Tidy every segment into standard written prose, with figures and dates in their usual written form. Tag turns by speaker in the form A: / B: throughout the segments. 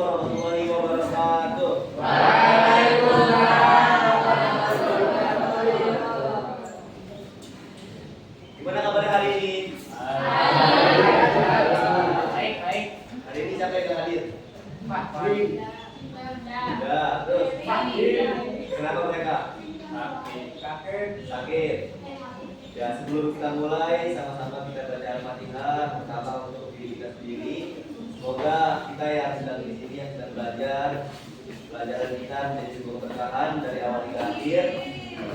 A: warahmatullahi wabarakatuh. Gimana kabar hari ini?
B: Baik, baik.
A: Hari ini siapa yang hadir?
B: Pak.
A: Ya, terus. Kenapa mereka? Sakit. Ya, sebelum kita mulai, sama-sama kita baca Al-Fatihah. Pertama untuk diri kita sendiri. Semoga kita yang sedang di sini, yang sedang belajar, pelajaran kita menjadi sebuah keberkahan dari awal hingga akhir.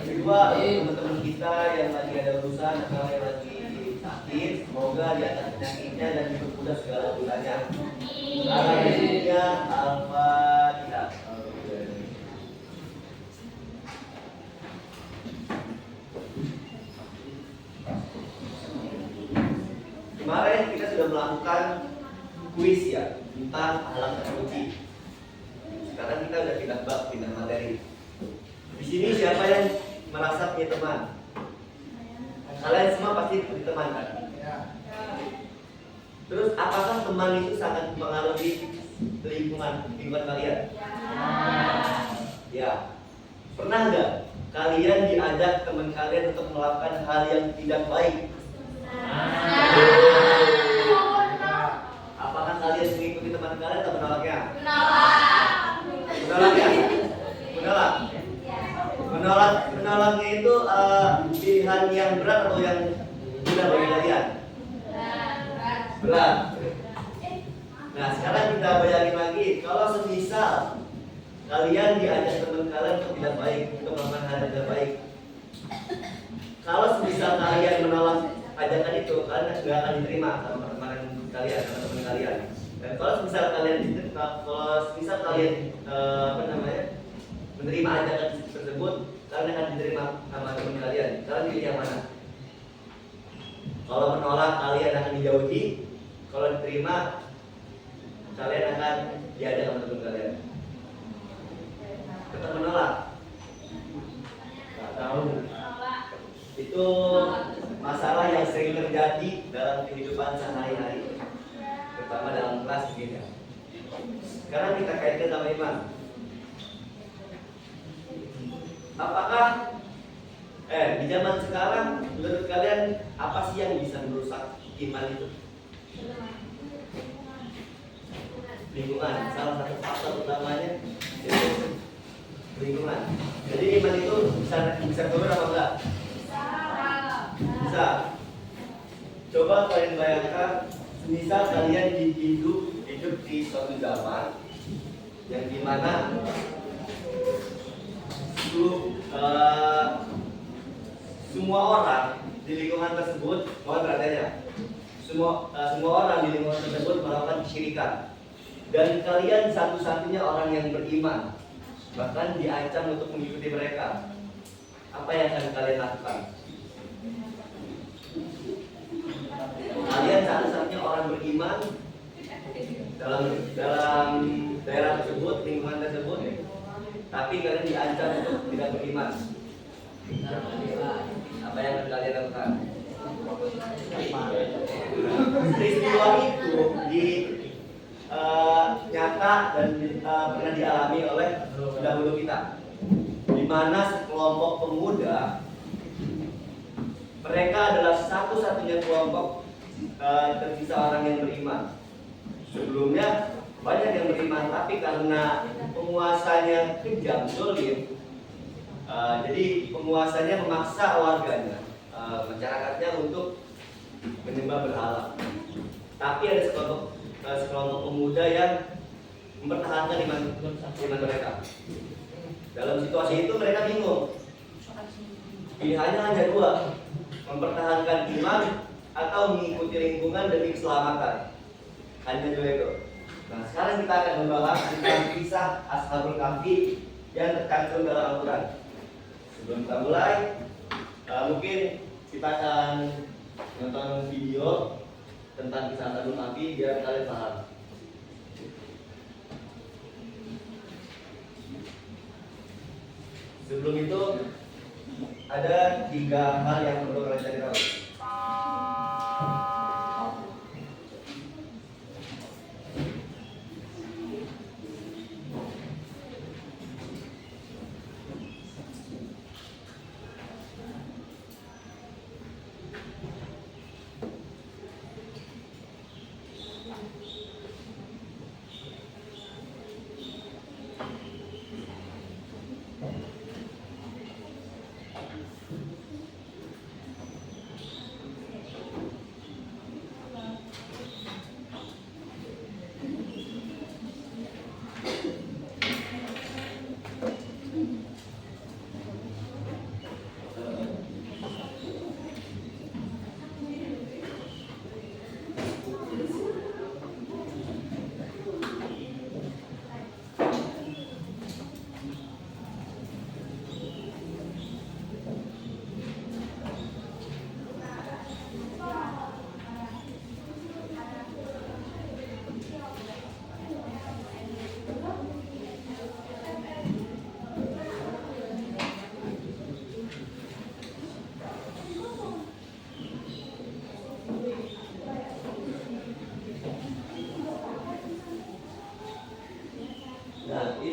A: Kedua, teman-teman kita yang lagi ada urusan atau yang lagi sakit, semoga di atas penyakitnya dan dipermudah segala urusannya. Alhamdulillah, Al-Fatihah. Kemarin kita sudah melakukan kuis ya tentang alam terkunci. Sekarang kita udah pindah bab, pindah materi. Di sini siapa yang merasa punya teman? Kalian semua pasti punya teman kan? Terus apakah teman itu sangat mempengaruhi lingkungan kalian? Ya. Pernah nggak kalian diajak teman kalian untuk melakukan hal yang tidak baik? Apakah kalian mengikuti teman kalian atau menolaknya? Menolaknya? Menolaknya itu pilihan yang berat atau yang mudah bagi kalian? Berat. Nah, sekarang kita bayangin lagi, kalau semisal kalian diajak teman kalian untuk tidak baik, untuk melakukan hal yang tidak baik. Kalau semisal kalian menolak ajakan itu, kalian nggak akan diterima sama teman kalian, sama teman kalian. Dan kalau semisal kalian menerima ajakan tersebut, kalian akan diterima sama teman kalian. Kalian pilih yang mana? Kalau menolak, kalian akan dijauhi. Kalau diterima, kalian akan diajak sama teman kalian. Tetap menolak. Nggak tahu. Itu masalah yang sering terjadi dalam kehidupan sehari-hari, terutama dalam kelas begini. Sekarang kita kaitkan sama iman. Apakah di zaman sekarang menurut kalian apa sih yang bisa merusak iman itu? Lingkungan. Salah satu faktor utamanya itu lingkungan. Jadi iman itu bisa turun apa enggak? Bisa. Coba kalian bayangkan, misal kalian hidup di suatu zaman yang dimana semua orang di lingkungan tersebut, mohon perhatiannya, semua orang di lingkungan tersebut melakukan kesyirikan, dan kalian satu-satunya orang yang beriman, bahkan diancam untuk mengikuti mereka. Apa yang akan kalian lakukan? Kalian satu-satunya orang beriman dalam daerah tersebut, lingkungan tersebut, tapi kalian diancam untuk tidak beriman. Apa yang akan kalian lakukan? Peristiwa itu nyata dan pernah dialami oleh pendahulu kita, di mana sekelompok pemuda, mereka adalah satu-satunya kelompok tersisa orang yang beriman. Sebelumnya banyak yang beriman, tapi karena penguasanya kejam, zalim, jadi penguasanya memaksa warganya, masyarakatnya untuk menyembah berhala. Tapi ada sekelompok pemuda yang mempertahankan iman mereka. Dalam situasi itu mereka bingung. Pilihannya hanya dua, mempertahankan iman atau mengikuti lingkungan demi keselamatan. Hanya dua itu. Nah, sekarang kita akan membahas tentang kisah Ashabul Kahfi yang tercantum dalam Al-Quran. Sebelum kita mulai, mungkin kita akan nonton video tentang kisah Ashabul Kahfi biar kalian paham. Sebelum itu, ada 3 hal yang perlu kalian cari tahu.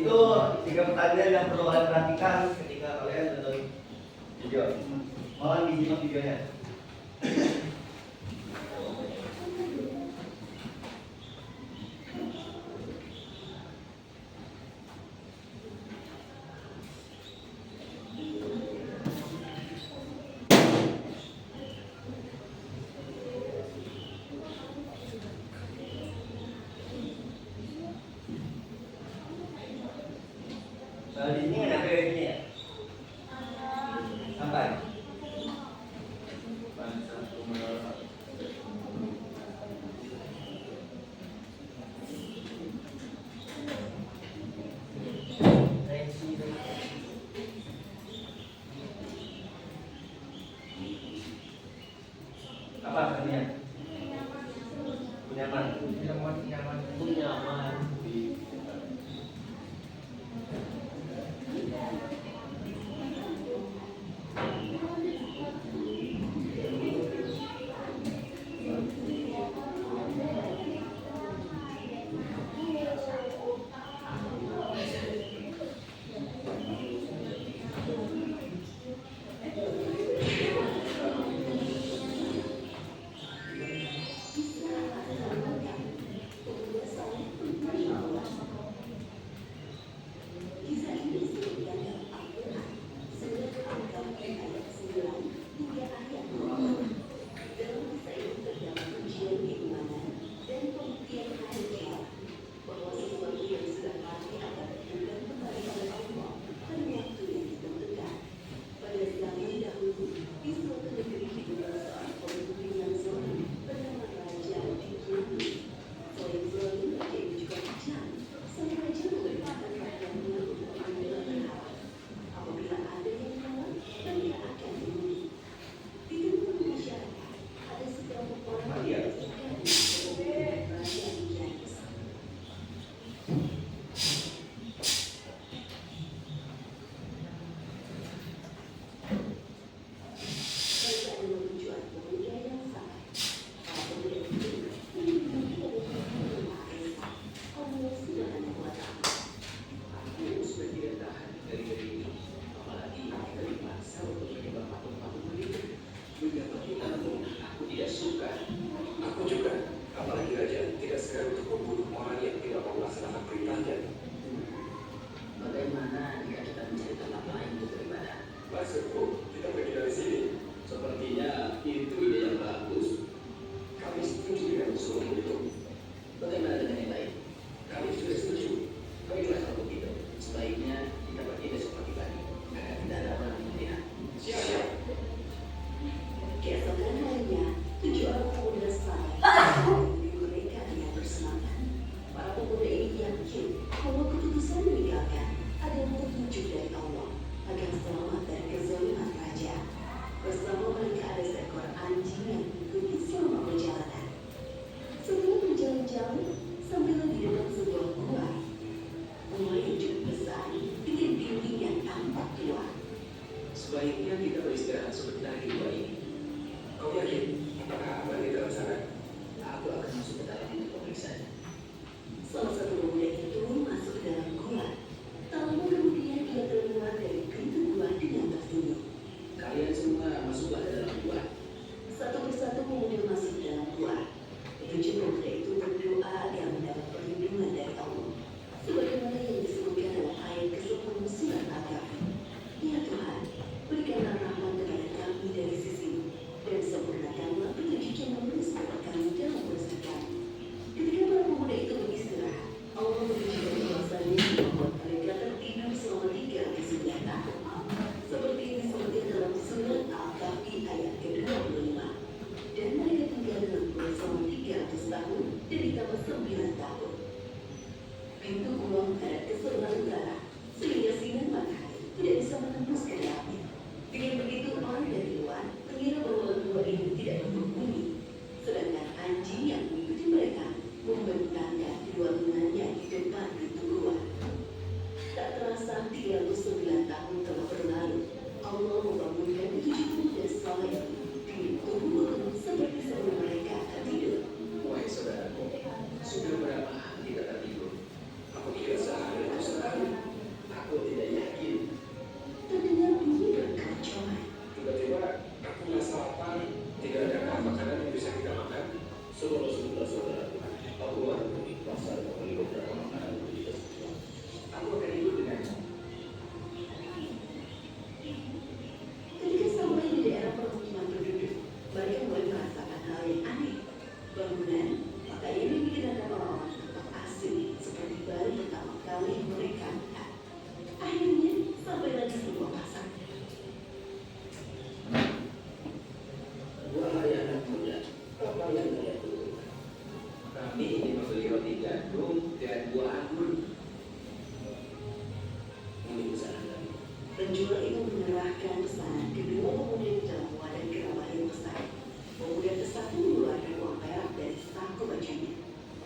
A: Itu 3 pertanyaan yang perlu kalian perhatikan ketika kalian nonton video. Mohon disimak videonya. Di sini ada ini ya? Sampai. Apa artinya? Nyaman. Nyaman.
C: Sebaiknya kita beristirahat sebentar di luar ini. Kau yakin? Apakah aman di dalam sana? Aku akan masuk ke dalam untuk pemeriksaan.
D: Salah satu pemuda itu masuk ke dalam gua. Tak lama kemudian dia keluar dari pintu gua dengan tersenyum.
C: Kalian semua masuklah ke dalam gua.
D: Satu persatu pemuda masuk ke dalam gua. Ketujuh pemuda itu berdoa agar mendapat perlindungan dari Allah. Sebagaimana yang disebutkan dalam ayat ke-10 surat Al-Kahfi. Ya Tuhan, berikanlah rahmat kepada kami dari sisi-Mu dan sempurnakanlah petunjuk yang menulis kepada kami dalam urusan kami. Ketika para pemuda itu beristirahat, Allah menunjukkan kuasa-Nya membuat mereka tertidur selama 309 tahun. Seperti yang disebutkan dalam surat Al-Kahfi ayat ke-25. Dan mereka tinggal dalam gua selama 300 tahun dan ditambah 9 tahun. Pintu gua menghadap ke sebelah utara, sehingga sinar matahari tidak bisa menembus ke dalamnya. Dengan begitu orang dari luar mengira bahwa gua ini tidak berbunyi, sedangkan anjing yang mengikuti mereka membentangkan kedua lengannya di depan pintu gua. Tak terasa 309 tahun telah berlalu. Allah membangunkan 7 pemuda saleh di tubuh gunung seperti sebelum mereka tertidur.
C: Wahai saudaraku, sudah berapa hari kita tertidur? Aku kira sehari atau sehari.
D: Penjual itu menyerahkan pesanan kedua pemuda itu dalam wadah gerabah yang besar. Pemuda tersatu mengeluarkan uang perak dari saku bajunya.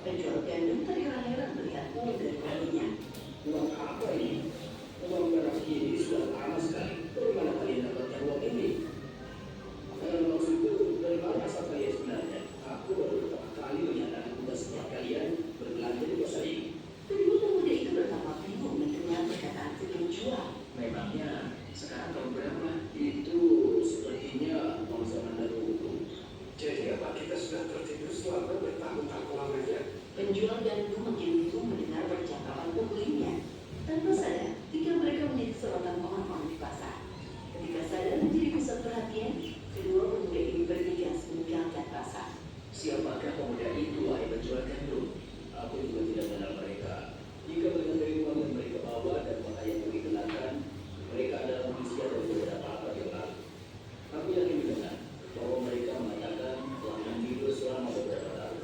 D: Penjual gandum terheran-heran melihat uang dan uangnya.
C: Uang apa ini? Uang perak ini sudah lama sekali. Dari mana kalian dapatkan uang ini? Maksudku, dari mana asal kalian sebenarnya? Aku baru pertama kali melihat anak muda seperti kalian berbelanja di pasar ini.
D: Kedua pemuda itu bertambah bingung mendengar perkataan si penjual.
C: Memangnya sekarang tahun berapa? Itu sepertinya uang zaman dahulu. Jadi apa kita sudah tertidur selama bertahun-tahun lamanya?
D: Penjual gandum makin bingung mendengar percakapan pembelinya. Tanpa sadar, jika mereka menjadi sorotan orang-orang di pasar. Ketika sadar menjadi pusat perhatian, kedua pemuda ini bergegas meninggalkan pasar.
C: Siapakah pemuda itu, wahai penjual gandum? Aku juga tidak mengenal mereka. Jika melihat dari uang yang mereka bawa dan pakaian yang dikenakan, mereka adalah manusia dari beberapa abad yang lalu. Aku yakin benar bahwa mereka mengatakan telah tidur selama beberapa tahun.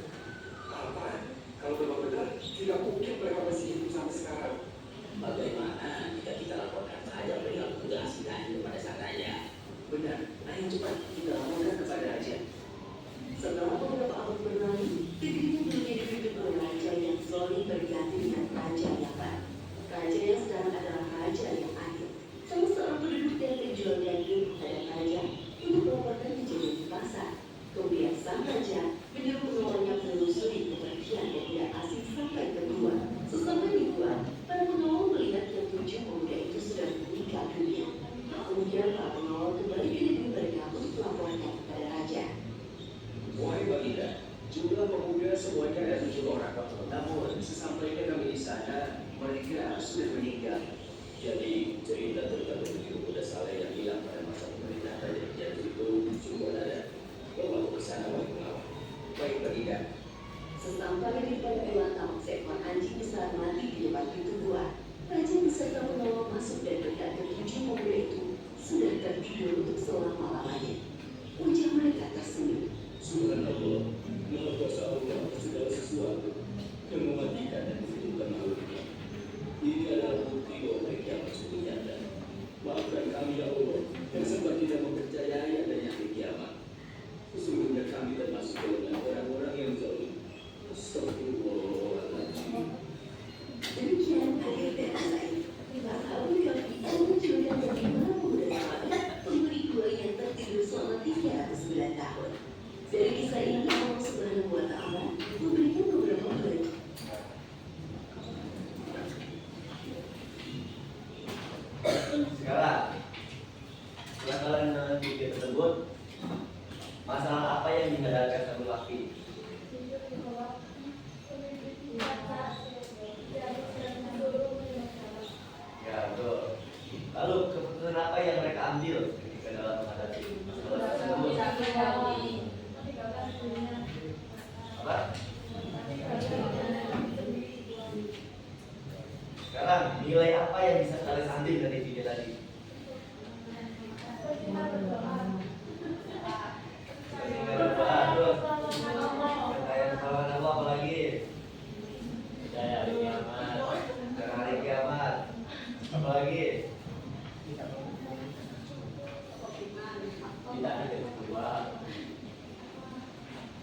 C: Apa? Kalau memang benar, tidak mungkin mereka masih hidup sampai sekarang. Bagaimana jika kita laporkan saja perihal tugas kita kepada sang raja? Benar, ayo cepat kita laporkan kepada raja.
D: Setelah beberapa abad berlalu, negerinya dulunya dipimpin oleh raja yang solid berganti dengan raja yang baru. Raja yang sekarang adalah raja yang adil. Salah seorang penduduk dan penjual gandum menghadap raja untuk melaporkan kejadian di pasar. Kemudian sang raja menyuruh pengawalnya menelusuri kepergian pemuda asing sampai ke gua. Sesampai di gua, para pengawal melihat yang 7 pemuda itu sudah meninggal dunia. Kemudian para pengawal kembali ke negeri mereka untuk melaporkan kepada raja.
C: Wahai Baginda, jumlah pemuda semuanya ada 7 orang. Namun sesampainya kami di sana, mereka sudah meninggal. Jadi cerita tentang 7 pemuda Saleh yang hilang pada masa pemerintahan Raja Hijaz itu sungguh ada. Bawa aku ke sana wahai pengawal. Baik Baginda.
D: Sesampai di depan gua, tampak seekor anjing besar mati di depan pintu gua. Raja beserta pengawal masuk dan melihat ke-7 pemuda itu sudah tertidur untuk selama-lamanya. Wajah mereka tersenyum.
C: Subhanallah, Maha Kuasa Allah atas segala sesuatu yang mematikan dan menghidupkan makhluknya. Ini adalah bukti bahwa mereka masuk nyata. Maafkan kami ya Allah yang sempat tidak mempercayai adanya hari kiamat. Sesungguhnya kami termasuk golongan orang-orang yang zalim. Astagfirullahaladzim.
D: Demikian akhir cerita ini. Tak tahu kali itu menunjukkan bagaimana pemuda Saleh memberi gua yang tertidur selama 309 tahun. Dari kisah ini Allah Subhanahu wa Ta'ala memberikan beberapa pelajaran.
A: Sekarang, setelah kalian mengenal bukti tersebut, masalah apa yang dihadapkan satu laki? Ya, betul. Lalu keputusan apa yang mereka ambil ketika dalam menghadapi masalah tersebut? Apa? Sekarang nilai apa yang bisa kalian ambil dari video tadi? Terus percaya kepada Allah, apa lagi? Percaya hari kiamat. Dan hari kiamat. Apa lagi? Tidak ada yang kedua.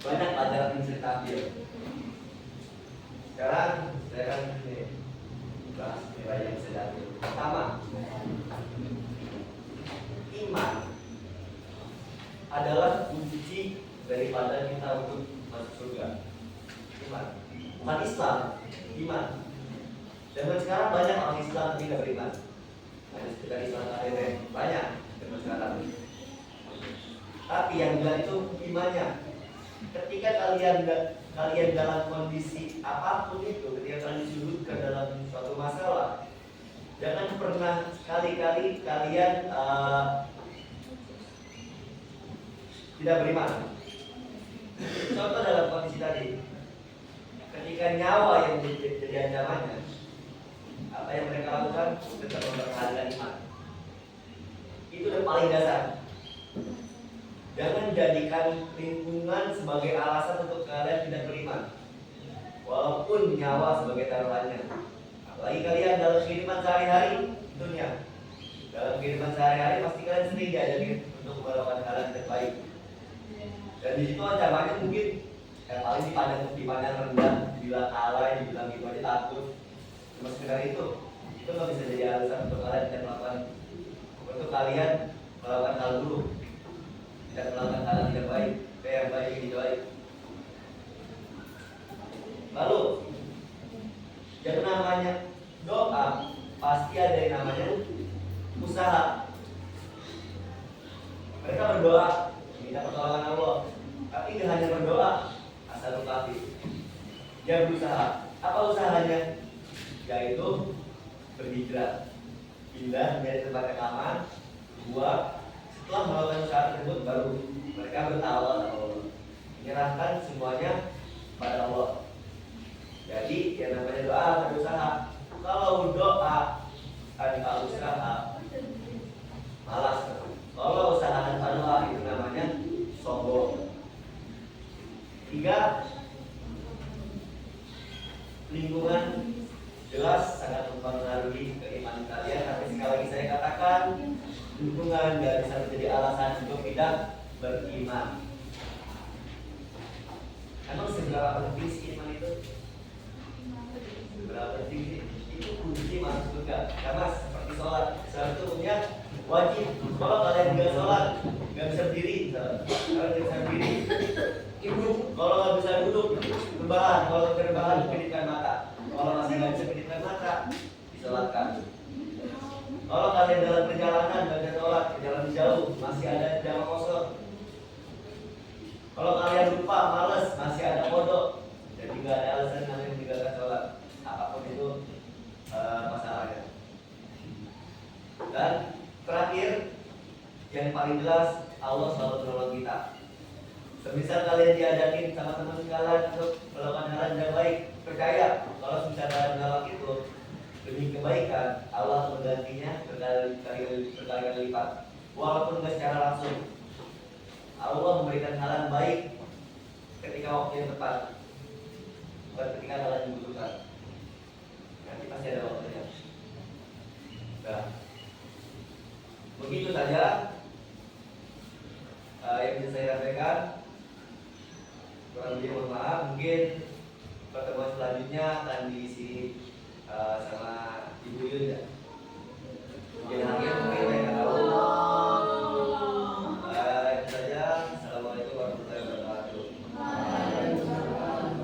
A: Banyak pelajaran yang bisa kita ambil. Sekarang saya akan bahas nilai yang bisa diambil. Pertama, iman adalah kunci daripada kita untuk masuk surga. Iman, bukan Islam, iman. Zaman sekarang banyak orang Islam yang tidak beriman. Ada sekitar Islam KTP banyak zaman sekarang. Tapi yang jelas itu imannya. Ketika kalian dalam kondisi apapun itu, ketika kalian disudutkan dalam suatu masalah, jangan pernah sekali-kali kalian tidak beriman. Contoh dalam kondisi tadi, ketika nyawa yang jadi ancamannya, apa yang mereka lakukan? Tetap mempertahankan iman. Itu yang paling dasar. Jangan jadikan lingkungan sebagai alasan untuk kalian tidak beriman, walaupun nyawa sebagai taruhannya. Apalagi kalian dalam kehidupan sehari-hari di dunia, Dalam kehidupan sehari-hari pasti kalian sering diajarin untuk melakukan hal yang terbaik. Dan di situ ancamannya mungkin yang paling dipandang rendah, dibilang alay, dibilang gitu aja takut. Cuma sekedar itu nggak bisa jadi alasan untuk kalian tidak melakukan hal buruk, tidak melakukan hal yang tidak baik, yang baik yang tidak baik. Lalu yang namanya doa pasti ada yang namanya usaha. Mereka berdoa minta pertolongan Allah, tapi tidak hanya berdoa asal lupakan. Dia berusaha. Apa usahanya? Yaitu berhijrah, pindah dari tempat yang aman. Setelah melakukan usaha tersebut baru mereka bertawakal kepada Allah, menyerahkan semuanya pada Allah. Jadi yang namanya doa berusaha. Kalau doa tanpa usaha malas. Kalau usaha tanpa doa itu namanya sombong. 3, lingkungan jelas sangat mempengaruhi keimanan kalian. Tapi sekali lagi saya katakan, lingkungan tidak bisa menjadi alasan untuk tidak beriman. Emang seberapa penting sih iman itu? Seberapa penting sih? Itu kunci masuk surga. Karena seperti sholat itu umumnya wajib. Kalau kalian nggak sholat, nggak bisa berdiri. Kalau nggak bisa berdiri, kalau nggak bisa duduk, rebahan. Kalau rebahan, kedipkan mata. Kalau masih nggak bisa kedipkan mata, disolatkan. Kalau kalian dalam perjalanan nggak bisa sholat, jalan jauh, masih ada jalan kosong. Kalau kalian lupa, malas, masih ada kodok. Jadi nggak ada alasan kalian meninggalkan sholat. Apapun itu masalahnya. Dan terakhir, yang paling jelas, Allah selalu menolong kita. Semisal kalian diajakin sama teman kalian untuk melakukan hal yang baik, percaya kalau semisal kalian menolak itu demi kebaikan, Allah menggantinya berkali-kali lipat. Walaupun tidak secara langsung, Allah memberikan hal yang baik ketika waktu yang tepat, bukan ketika kalian membutuhkan. Nanti pasti ada waktunya. Nah, begitu saja yang bisa saya sampaikan. Kurang lebih mohon maaf. Mungkin pertemuan selanjutnya akan diisi sama Ibu Yun ya. Mungkin akhir